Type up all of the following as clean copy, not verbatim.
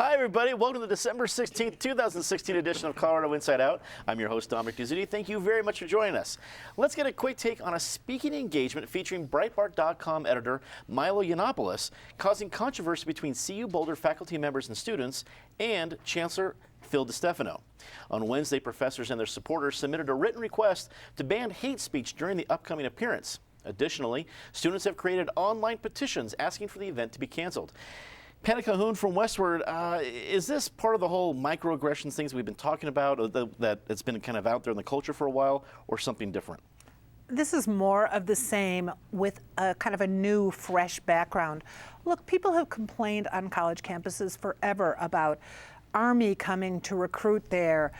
Hi, everybody. Welcome to the December 16th, 2016 edition of Colorado Inside Out. I'm your host, Dominic Duzzutti. Thank you very much for joining us. Let's get a quick take on a speaking engagement featuring Breitbart.com editor Milo Yiannopoulos, causing controversy between CU Boulder faculty members and students and Chancellor Phil DeStefano. On Wednesday, professors and their supporters submitted a written request to ban hate speech during the upcoming appearance. Additionally, students have created online petitions asking for the event to be canceled. Panna Cahoon from Westward, is this part of the whole microaggressions things we've been talking about, that it's been kind of out there in the culture for a while, or something different? This is more of the same with a kind of a new, fresh background. Look, people have complained on college campuses forever about Army coming to recruit there,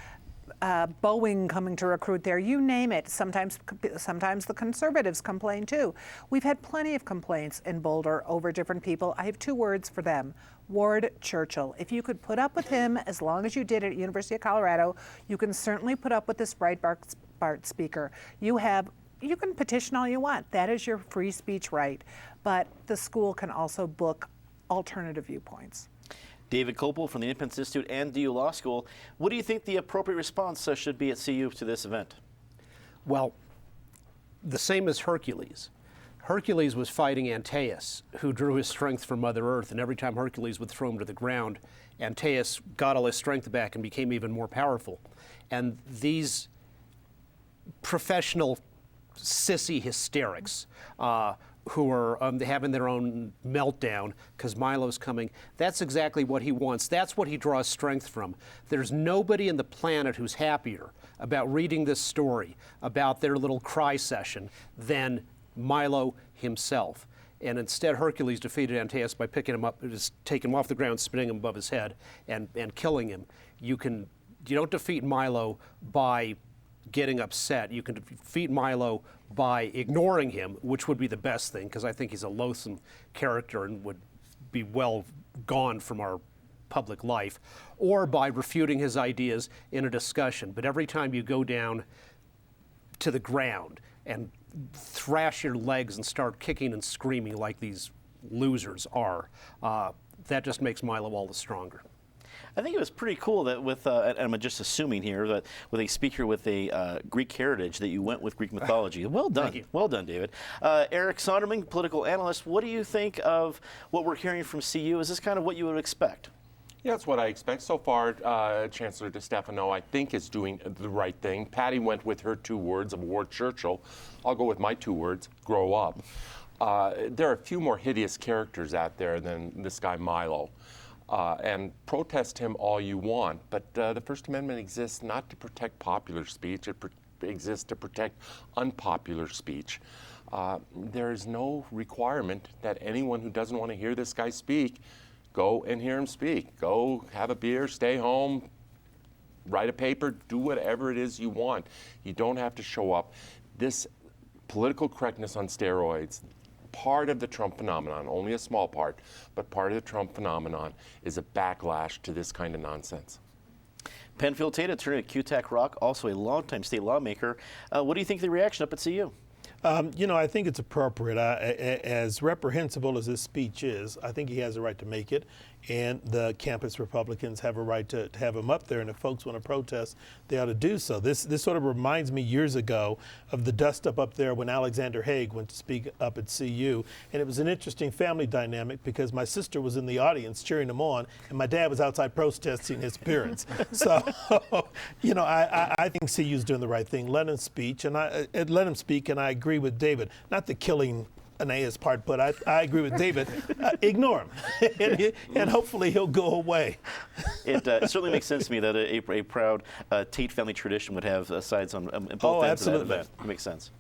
Boeing coming to recruit there, you name it. Sometimes the conservatives complain too. We've had plenty of complaints in Boulder over different people. I have two words for them: Ward Churchill. If you could put up with him as long as you did at University of Colorado, you can certainly put up with this Breitbart speaker. You can petition all you want. That is your free speech right. But the school can also book alternative viewpoints. David Copel from the Independence Institute and DU Law School. What do you think the appropriate response should be at CU to this event? Well, the same as Hercules. Hercules was fighting Antaeus, who drew his strength from Mother Earth, and every time Hercules would throw him to the ground, Antaeus got all his strength back and became even more powerful. And these professional sissy hysterics who are having their own meltdown because Milo's coming, that's exactly what he wants. That's what he draws strength from. There's nobody in the planet who's happier about reading this story, about their little cry session, than Milo himself. And instead, Hercules defeated Antaeus by picking him up, just taking him off the ground, spinning him above his head, and killing him. You don't defeat Milo by getting upset. You can defeat Milo by ignoring him, which would be the best thing, because I think he's a loathsome character and would be well gone from our public life, or by refuting his ideas in a discussion. But every time you go down to the ground and thrash your legs and start kicking and screaming like these losers are, that just makes Milo all the stronger. I think it was pretty cool that with, and I'm just assuming here, that with a speaker with a Greek heritage, that you went with Greek mythology. Well done. Thank you. Well done, David. Eric Sonderman, political analyst, what do you think of what we're hearing from CU? Is this kind of what you would expect? Yeah, that's what I expect. So far, Chancellor DeStefano, I think, is doing the right thing. Patty went with her two words of Ward Churchill. I'll go with my two words: grow up. There are a few more hideous characters out there than this guy Milo. And protest him all you want, but the First Amendment exists not to protect popular speech, it exists to protect unpopular speech. There is no requirement that anyone who doesn't want to hear this guy speak, go and hear him speak. Go have a beer, stay home, write a paper, do whatever it is you want. You don't have to show up. This political correctness on steroids, part of the Trump phenomenon, only a small part, but part of the Trump phenomenon is a backlash to this kind of nonsense. Penfield Tate, attorney at QTAC Rock, also a longtime state lawmaker. What do you think of the reaction up at CU? I think it's appropriate. As reprehensible as this speech is, I think he has a right to make it, and the campus Republicans have a right to have him up there, and if folks want to protest, they ought to do so. This sort of reminds me years ago of the dust-up up there when Alexander Haig went to speak up at CU, and it was an interesting family dynamic because my sister was in the audience cheering him on, and my dad was outside protesting his appearance. So, I think CU's doing the right thing. Let him speak, and I agree with David. Not the killing Aeneas part, but I agree with David. Ignore him, and hopefully he'll go away. It certainly makes sense to me that a proud Tate family tradition would have sides on both ends of that event. It makes sense.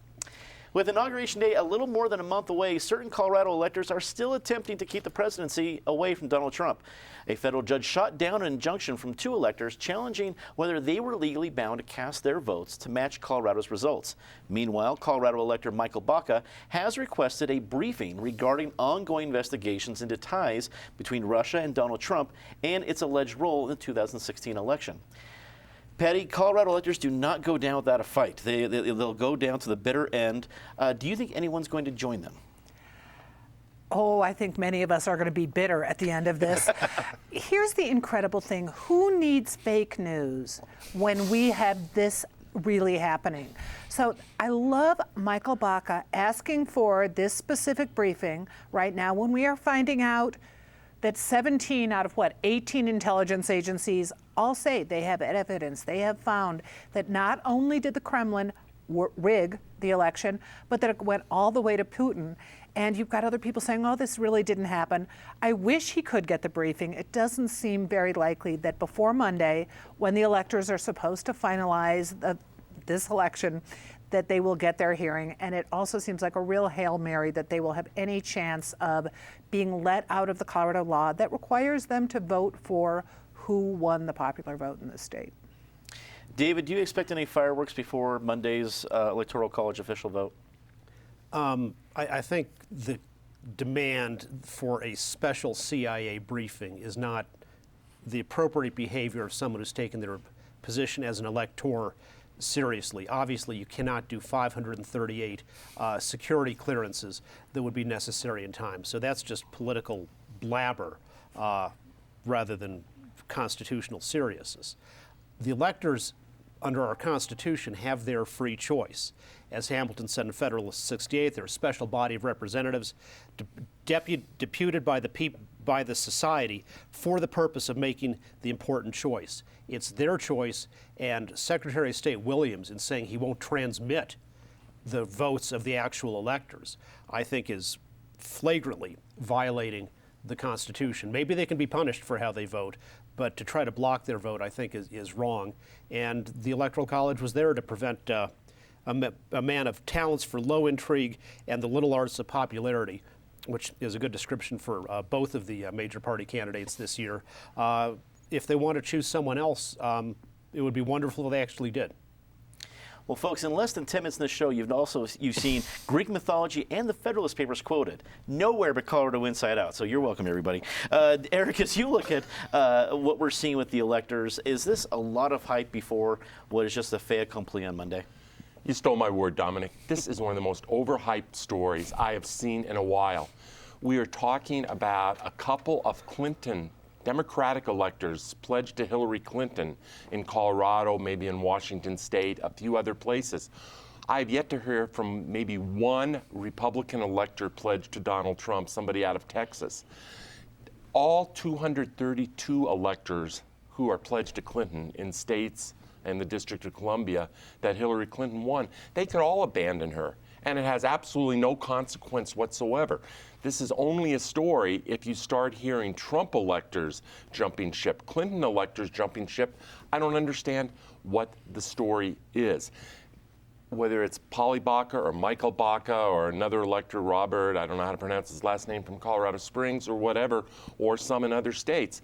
With Inauguration Day a little more than a month away, certain Colorado electors are still attempting to keep the presidency away from Donald Trump. A federal judge shot down an injunction from 2 electors challenging whether they were legally bound to cast their votes to match Colorado's results. Meanwhile, Colorado elector Michael Baca has requested a briefing regarding ongoing investigations into ties between Russia and Donald Trump and its alleged role in the 2016 election. Patty, Colorado electors do not go down without a fight. They'll go down to the bitter end. Do you think anyone's going to join them? Oh, I think many of us are going to be bitter at the end of this. Here's the incredible thing. Who needs fake news when we have this really happening? So I love Michael Baca asking for this specific briefing right now when we are finding out that 17 out of 18 intelligence agencies all say they have evidence. They have found that not only did the Kremlin rig the election, but that it went all the way to Putin. And you've got other people saying, oh, this really didn't happen. I wish he could get the briefing. It doesn't seem very likely that before Monday, when the electors are supposed to finalize this election, that they will get their hearing. And it also seems like a real Hail Mary that they will have any chance of being let out of the Colorado law that requires them to vote for who won the popular vote in the state. David, do you expect any fireworks before Monday's Electoral College official vote? I think the demand for a special CIA briefing is not the appropriate behavior of someone who's taken their position as an elector seriously. Obviously, you cannot do 538 security clearances that would be necessary in time. So that's just political blabber rather than constitutional seriousness. The electors under our Constitution have their free choice. As Hamilton said in Federalist 68, they're a special body of representatives deputed by the society for the purpose of making the important choice. It's their choice, and Secretary of State Williams, in saying he won't transmit the votes of the actual electors, I think is flagrantly violating the Constitution. Maybe they can be punished for how they vote, but to try to block their vote, I think, is wrong. And the Electoral College was there to prevent a man of talents for low intrigue and the little arts of popularity, which is a good description for both of the major party candidates this year. If they want to choose someone else, it would be wonderful if they actually did. Well, folks, in less than 10 minutes in the show, you've seen Greek mythology and the Federalist Papers quoted. Nowhere but Colorado Inside Out. So you're welcome, everybody. Eric, as you look at what we're seeing with the electors, is this a lot of hype before what is just a fait accompli on Monday? You stole my word, Dominic. This is one of the most overhyped stories I have seen in a while. We are talking about a couple of Clinton Democratic electors pledged to Hillary Clinton in Colorado, maybe in Washington State, a few other places. I have yet to hear from maybe one Republican elector pledged to Donald Trump, somebody out of Texas. All 232 electors who are pledged to Clinton in states and the District of Columbia that Hillary Clinton won, they could all abandon her. And it has absolutely no consequence whatsoever. This is only a story if you start hearing Trump electors jumping ship, Clinton electors jumping ship. I don't understand what the story is. Whether it's Polly Baca or Michael Baca or another elector, Robert, I don't know how to pronounce his last name, from Colorado Springs or whatever, or some in other states.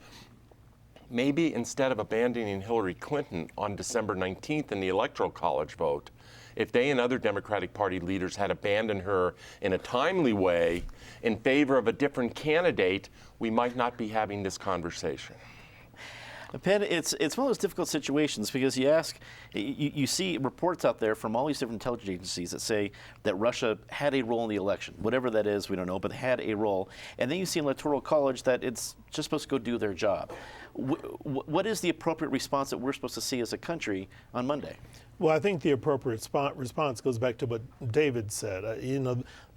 Maybe instead of abandoning Hillary Clinton on December 19th in the Electoral College vote, if they and other Democratic Party leaders had abandoned her in a timely way in favor of a different candidate, we might not be having this conversation. Penn, it's one of those difficult situations because you see reports out there from all these different intelligence agencies that say that Russia had a role in the election. Whatever that is, we don't know, but had a role. And then you see in Electoral College that it's just supposed to go do their job. What is the appropriate response that we're supposed to see as a country on Monday? Well, I think the appropriate response goes back to what David said.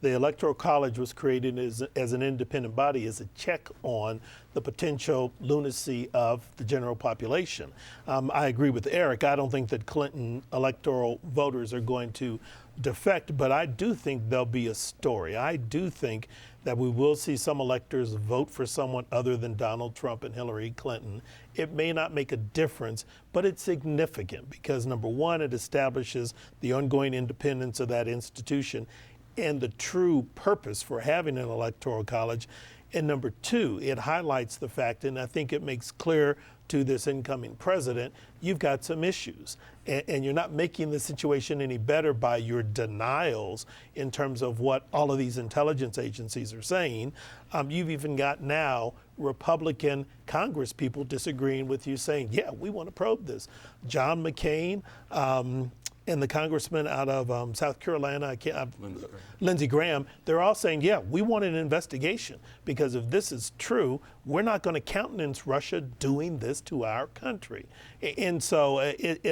The Electoral College was created as an independent body, as a check on the potential lunacy of the general population. I agree with Eric. I don't think that Clinton electoral voters are going to defect, but I do think there'll be a story. I do think that we will see some electors vote for someone other than Donald Trump and Hillary Clinton. It may not make a difference, but it's significant because, number one, it establishes the ongoing independence of that institution. and the true purpose for having an electoral college. And number two, it highlights the fact, and I think it makes clear to this incoming president, you've got some issues. And you're not making the situation any better by your denials in terms of what all of these intelligence agencies are saying. You've even got now Republican Congress people disagreeing with you, saying, yeah, we want to probe this. John McCain, and the congressman out of South Carolina, Lindsey Graham, they're all saying, yeah, we want an investigation, because if this is true, we're not going to countenance Russia doing this to our country. And so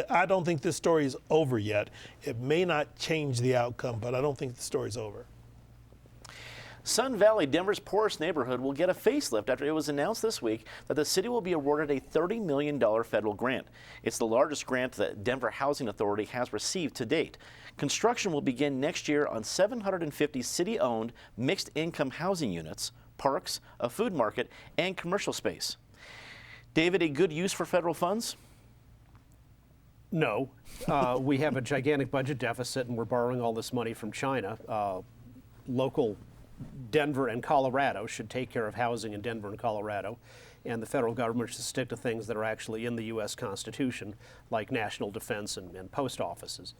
I don't think this story is over yet. It may not change the outcome, but I don't think the story's over. Sun Valley, Denver's poorest neighborhood, will get a facelift after it was announced this week that the city will be awarded a $30 million federal grant. It's the largest grant that Denver Housing Authority has received to date. Construction will begin next year on 750 city-owned mixed-income housing units, parks, a food market, and commercial space. David, a good use for federal funds? No. We have a gigantic budget deficit, and we're borrowing all this money from China. Local Denver and Colorado should take care of housing in Denver and Colorado, and the federal government should stick to things that are actually in the U.S. Constitution, like national defense and post offices.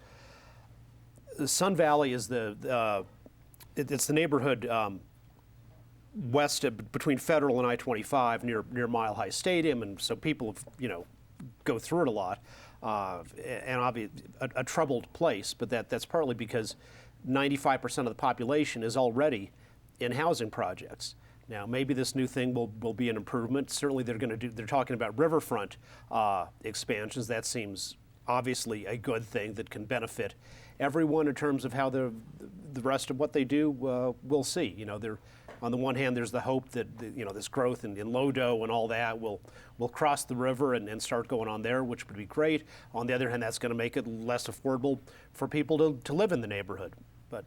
Sun Valley is it's the neighborhood west of, between Federal and I-25 near Mile High Stadium, and so people go through it a lot, and obviously a troubled place, but that's partly because 95% of the population is already in housing projects. Now, maybe this new thing will be an improvement. Certainly, they're talking about riverfront expansions. That seems obviously a good thing that can benefit everyone in terms of how the rest of what they do. We'll see. On the one hand, there's the hope that this growth in Lodo and all that will cross the river and start going on there, which would be great. On the other hand, that's going to make it less affordable for people to live in the neighborhood. But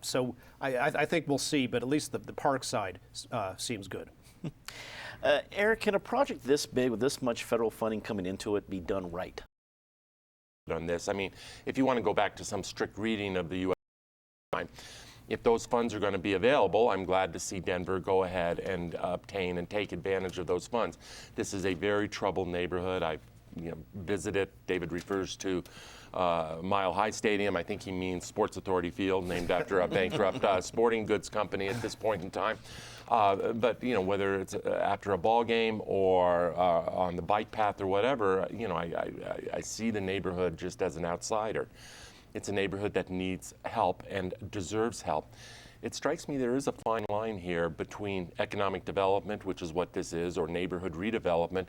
so I think we'll see. But at least the park side seems good. Eric, can a project this big with this much federal funding coming into it be done right? On this, I mean, if you want to go back to some strict reading of the U.S. If those funds are going to be available, I'm glad to see Denver go ahead and obtain and take advantage of those funds. This is a very troubled neighborhood. I've visited. David refers to Mile High Stadium. I think he means Sports Authority Field, named after a bankrupt sporting goods company at this point in time. But whether it's after a ball game or on the bike path or whatever, I see the neighborhood just as an outsider. It's a neighborhood that needs help and deserves help. It strikes me there is a fine line here between economic development, which is what this is, or neighborhood redevelopment,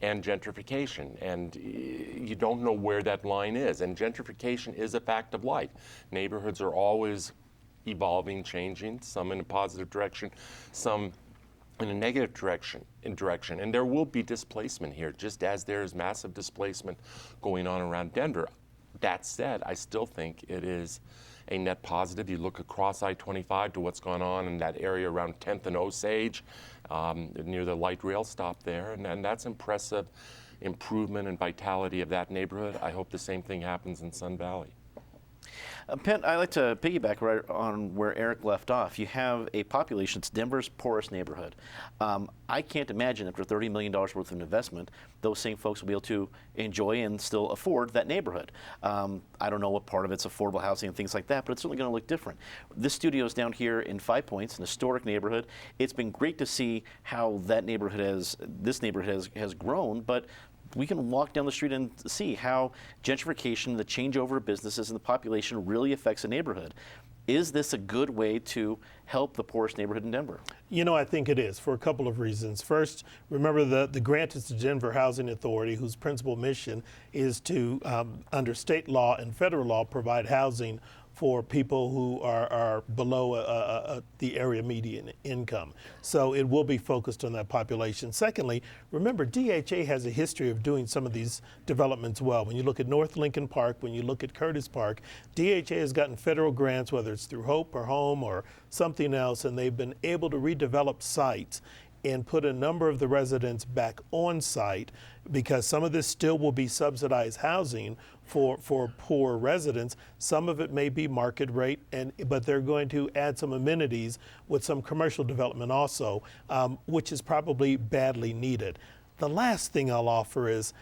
and gentrification. And you don't know where that line is. And gentrification is a fact of life. Neighborhoods are always evolving, changing, some in a positive direction, some in a negative direction. And there will be displacement here, just as there is massive displacement going on around Denver. That said, I still think it is a net positive. You look across I-25 to what's gone on in that area around 10th and Osage, near the light rail stop there, and that's impressive improvement and vitality of that neighborhood. I hope the same thing happens in Sun Valley. Penn, I'd like to piggyback right on where Eric left off. You have a population, it's Denver's poorest neighborhood. I can't imagine after $30 million worth of investment, those same folks will be able to enjoy and still afford that neighborhood. I don't know what part of it's affordable housing and things like that, but it's certainly going to look different. This studio is down here in 5 Points, an historic neighborhood. It's been great to see how that neighborhood has grown, but we can walk down the street and see how gentrification, the changeover of businesses and the population really affects a neighborhood. Is this a good way to help the poorest neighborhood in Denver? I think it is for a couple of reasons. First, remember the grant is to Denver Housing Authority, whose principal mission is to, under state law and federal law, provide housing for people who are below the area median income. So it will be focused on that population. Secondly, remember DHA has a history of doing some of these developments well. When you look at North Lincoln Park, when you look at Curtis Park, DHA has gotten federal grants, whether it's through Hope or Home or something else, and they've been able to redevelop sites and put a number of the residents back on site, because some of this still will be subsidized housing for poor residents. Some of it may be market rate, but they're going to add some amenities with some commercial development also, which is probably badly needed. The last thing I'll offer is,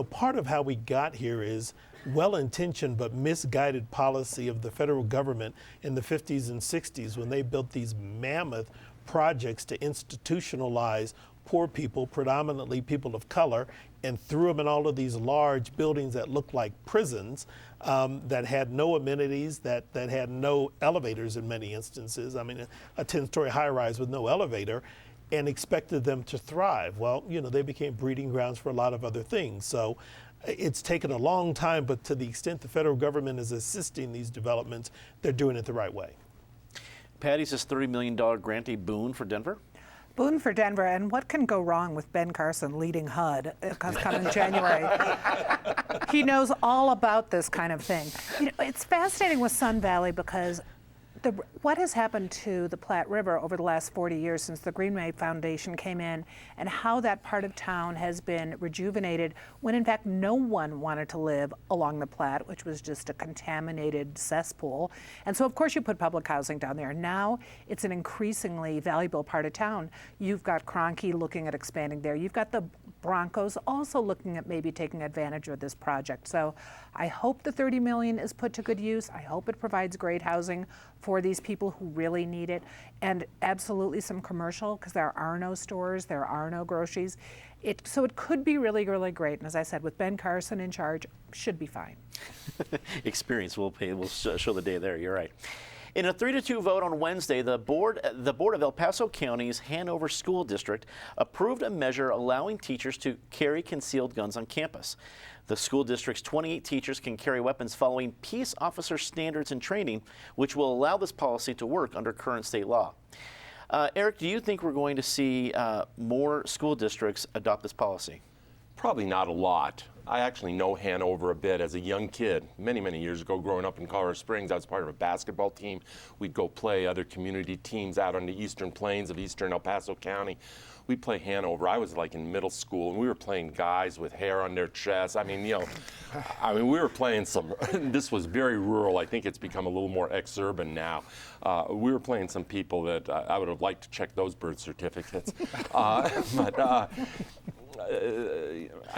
part of how we got here is well-intentioned but misguided policy of the federal government in the 50s and 60s when they built these mammoth projects to institutionalize poor people, predominantly people of color, and threw them in all of these large buildings that looked like prisons, that had no amenities, that had no elevators in many instances. I mean, a 10-story high-rise with no elevator, and expected them to thrive. Well, they became breeding grounds for a lot of other things. So it's taken a long time, but to the extent the federal government is assisting these developments, they're doing it the right way. Patty's this $30 million grant a boon for Denver? Boon for Denver, and what can go wrong with Ben Carson leading HUD coming January? He knows all about this kind of thing. It's fascinating with Sun Valley because what has happened to the Platte River over the last 40 years since the Greenway Foundation came in, and how that part of town has been rejuvenated when in fact no one wanted to live along the Platte, which was just a contaminated cesspool. And so of course you put public housing down there. Now it's an increasingly valuable part of town. You've got Cronky looking at expanding there. You've got the Broncos also looking at maybe taking advantage of this project. So I hope the $30 million is put to good use. I hope it provides great housing for these people who really need it, and absolutely some commercial, because there are no stores, there are no groceries. So it could be really, really great. And as I said, with Ben Carson in charge, should be fine. Experience will show the day there. You're right. In a 3-2 vote on Wednesday, the board of El Paso County's Hanover School District approved a measure allowing teachers to carry concealed guns on campus. The school district's 28 teachers can carry weapons following peace officer standards and training, which will allow this policy to work under current state law. Eric, do you think we're going to see more school districts adopt this policy? Probably not a lot. I actually know Hanover a bit as a young kid. Many, many years ago, growing up in Colorado Springs, I was part of a basketball team. We'd go play other community teams out on the eastern plains of eastern El Paso County. We'd play Hanover. I was like in middle school, and we were playing guys with hair on their chests. We were playing some, this was very rural. I think it's become a little more exurban now. We were playing some people that I would have liked to check those birth certificates. I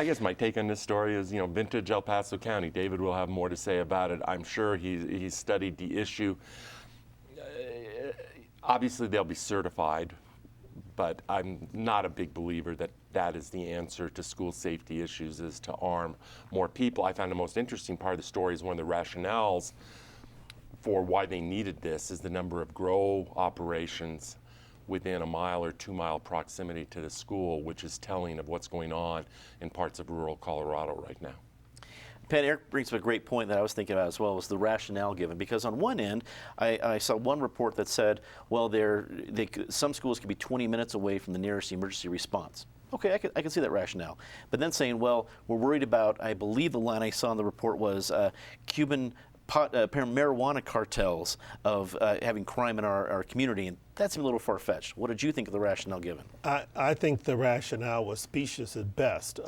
guess my take on this story is, vintage El Paso County. David will have more to say about it. I'm sure he's studied the issue. Obviously, they'll be certified, but I'm not a big believer that that is the answer to school safety issues, is to arm more people. I found the most interesting part of the story is one of the rationales for why they needed this is the number of grow operations within a 1 or 2 mile proximity to the school, which is telling of what's going on in parts of rural Colorado right now. Pat, Eric brings up a great point that I was thinking about as well, was the rationale given. Because on one end, I saw one report that said, well, some schools could be 20 minutes away from the nearest emergency response. Okay, I can see that rationale. But then saying, well, we're worried about, I believe the line I saw in the report was Cuban marijuana cartels of having crime in our community, and that seemed a little far-fetched. What did you think of the rationale given? I think the rationale was specious at best.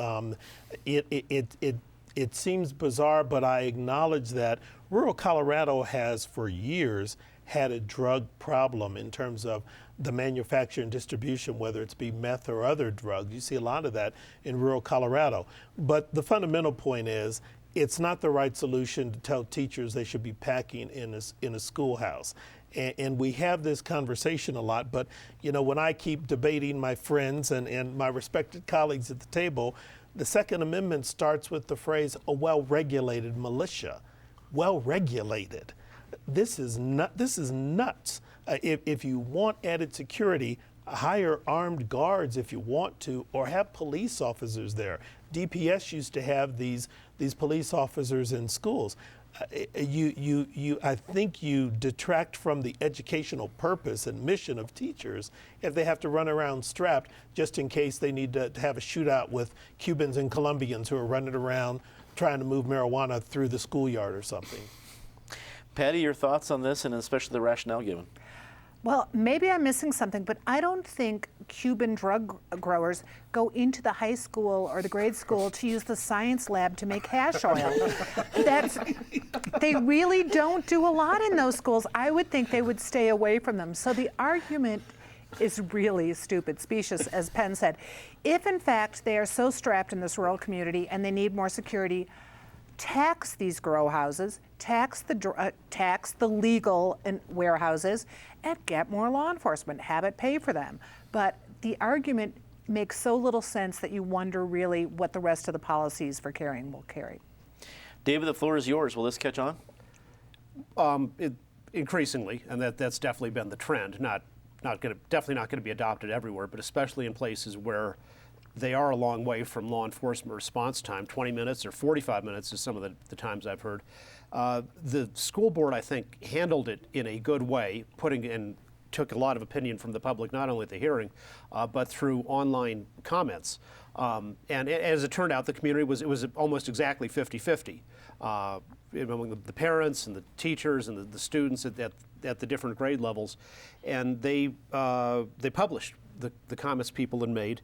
It seems bizarre, but I acknowledge that rural Colorado has for years had a drug problem in terms of the manufacture and distribution, whether it's be meth or other drugs. You see a lot of that in rural Colorado. But the fundamental point is, it's not the right solution to tell teachers they should be packing in a schoolhouse. And we have this conversation a lot, but when I keep debating my friends and my respected colleagues at the table, the Second Amendment starts with the phrase, a well-regulated militia. Well-regulated. This is nuts. If you want added security, hire armed guards if you want to, or have police officers there. DPS used to have these police officers in schools. I think you detract from the educational purpose and mission of teachers if they have to run around strapped just in case they need to have a shootout with Cubans and Colombians who are running around trying to move marijuana through the schoolyard or something. Patty, your thoughts on this, and especially the rationale given? Well, maybe I'm missing something, but I don't think Cuban drug growers go into the high school or the grade school to use the science lab to make hash oil. They really don't do a lot in those schools. I would think they would stay away from them. So the argument is really stupid, specious, as Penn said. If in fact they are so strapped in this rural community and they need more security, tax these grow houses, tax the legal warehouses, and get more law enforcement. Have it pay for them. But the argument makes so little sense that you wonder really what the rest of the policies for carrying will carry. David, the floor is yours. Will this catch on? Increasingly, and that's definitely been the trend. Definitely not going to be adopted everywhere, but especially in places where they are a long way from law enforcement response time. 20 minutes or 45 minutes is some of the times I've heard. The school board, I think, handled it in a good way, took a lot of opinion from the public, not only at the hearing, but through online comments. And as it turned out, the community was almost exactly 50-50 among the parents and the teachers and the students at the different grade levels. And they published the comments people had made.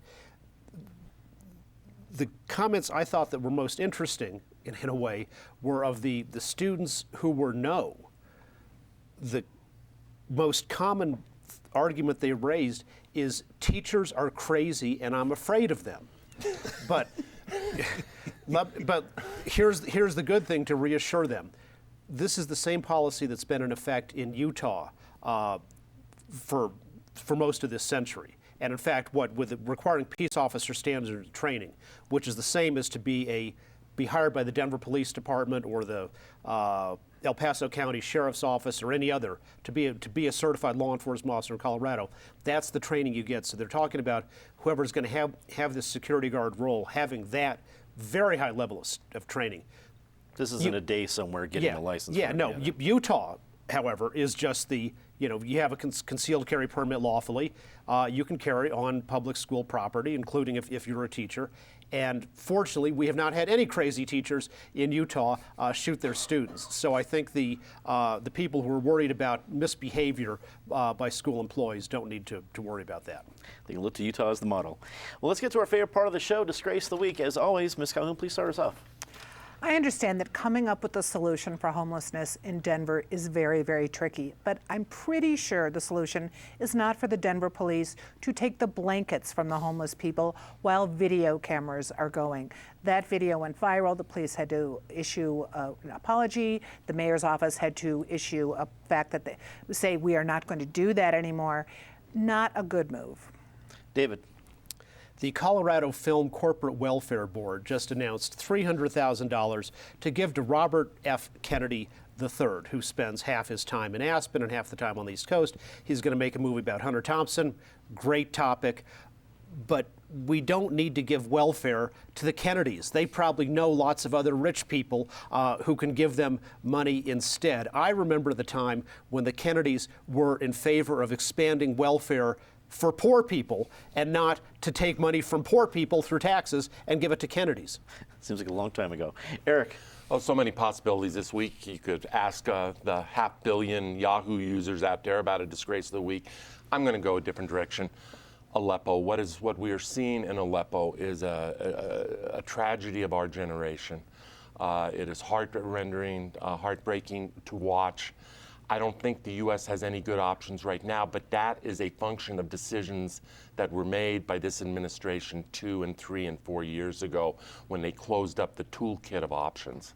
The comments I thought that were most interesting, in a way, were of the students who were no. The most common argument they raised is teachers are crazy and I'm afraid of them. But here's the good thing to reassure them. This is the same policy that's been in effect in Utah for most of this century. And in fact, with requiring peace officer standards training, which is the same as to be hired by the Denver Police Department or the El Paso County Sheriff's Office or any other to be a certified law enforcement officer in Colorado. That's the training you get. So they're talking about whoever's going to have this security guard role having that very high level of training. This isn't a day somewhere getting a license. Yeah, no. Utah, however, is just you have a concealed carry permit lawfully. You can carry on public school property, including if you're a teacher. And fortunately, we have not had any crazy teachers in Utah shoot their students. So I think the people who are worried about misbehavior by school employees don't need to worry about that. They can look to Utah as the model. Well, let's get to our favorite part of the show, Disgrace of the Week. As always, Ms. Calhoun, please start us off. I understand that coming up with a solution for homelessness in Denver is very, very tricky, but I'm pretty sure the solution is not for the Denver police to take the blankets from the homeless people while video cameras are going. That video went viral. The police had to issue an apology. The mayor's office had to issue a fact that they say we are not going to do that anymore. Not a good move. David. The Colorado Film Corporate Welfare Board just announced $300,000 to give to Robert F. Kennedy III, who spends half his time in Aspen and half the time on the East Coast. He's going to make a movie about Hunter Thompson. Great topic. But we don't need to give welfare to the Kennedys. They probably know lots of other rich people who can give them money instead. I remember the time when the Kennedys were in favor of expanding welfare for poor people and not to take money from poor people through taxes and give it to Kennedys. Seems like a long time ago. Eric. Oh, so many possibilities this week. You could ask the 500 million Yahoo users out there about a disgrace of the week. I'm going to go a different direction. Aleppo. What we are seeing in Aleppo is a tragedy of our generation. It is heart-rending, heartbreaking to watch. I don't think the U.S. has any good options right now, but that is a function of decisions that were made by this administration 2 and 3 and 4 years ago when they closed up the toolkit of options,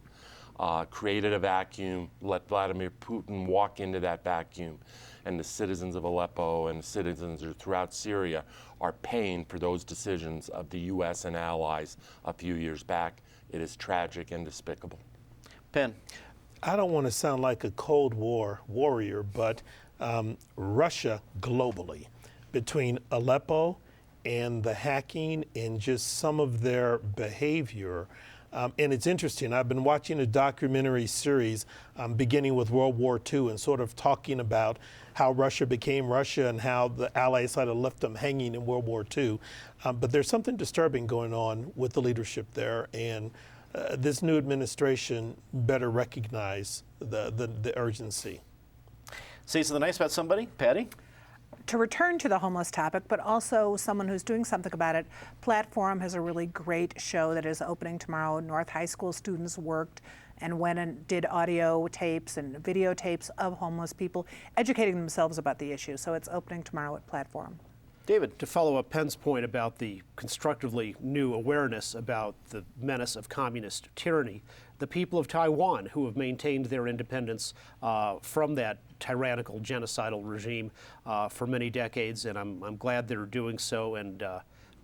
created a vacuum, let Vladimir Putin walk into that vacuum, and the citizens of Aleppo and the citizens throughout Syria are paying for those decisions of the U.S. and allies a few years back. It is tragic and despicable. Penn. I don't want to sound like a Cold War warrior, but Russia globally, between Aleppo and the hacking and just some of their behavior. And it's interesting, I've been watching a documentary series beginning with World War II and sort of talking about how Russia became Russia and how the Allies sort of left them hanging in World War II. But there's something disturbing going on with the leadership there, and this new administration better recognize the urgency. Say something nice about somebody. Patty? to return to the homeless topic, but also someone who's doing something about it. Platform has a really great show that is opening tomorrow. North High School students worked and went and did audio tapes and videotapes of homeless people, educating themselves about the issue. So it's opening tomorrow at Platform. David. To follow up Penn's point about the constructively new awareness about the menace of communist tyranny, the people of Taiwan, who have maintained their independence from that tyrannical genocidal regime for many decades, and I'm glad they're doing so, and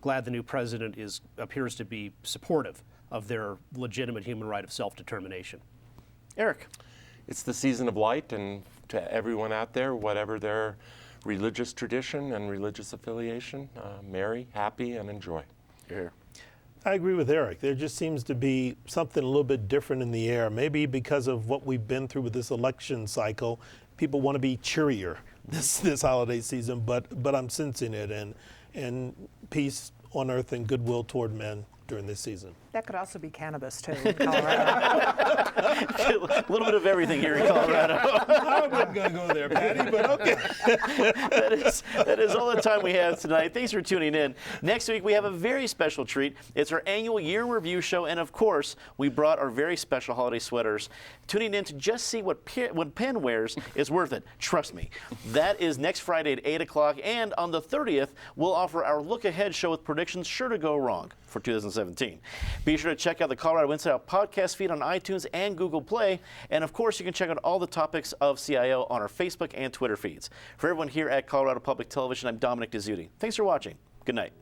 glad the new president appears to be supportive of their legitimate human right of self-determination. Eric. It's the season of light, and to everyone out there, whatever their religious tradition and religious affiliation, merry, happy, and enjoy. Here. I agree with Eric. There just seems to be something a little bit different in the air. Maybe because of what we've been through with this election cycle, people want to be cheerier this holiday season. But I'm sensing it, and peace on earth and goodwill toward men during this season. That could also be cannabis too in Colorado. A little bit of everything here in Colorado. I wasn't going to go there, Patty, but okay. That is all the time we have tonight. Thanks for tuning in. Next week, we have a very special treat. It's our annual year review show, and of course, we brought our very special holiday sweaters. Tuning in to just see what Penn wears is worth it. Trust me. That is next Friday at 8 o'clock, and on the 30th, we'll offer our look ahead show with predictions sure to go wrong for 2017. Be sure to check out the Colorado Inside Out podcast feed on iTunes and Google Play. And of course, you can check out all the topics of CIO on our Facebook and Twitter feeds. For everyone here at Colorado Public Television, I'm Dominic Dezzutti. Thanks for watching. Good night.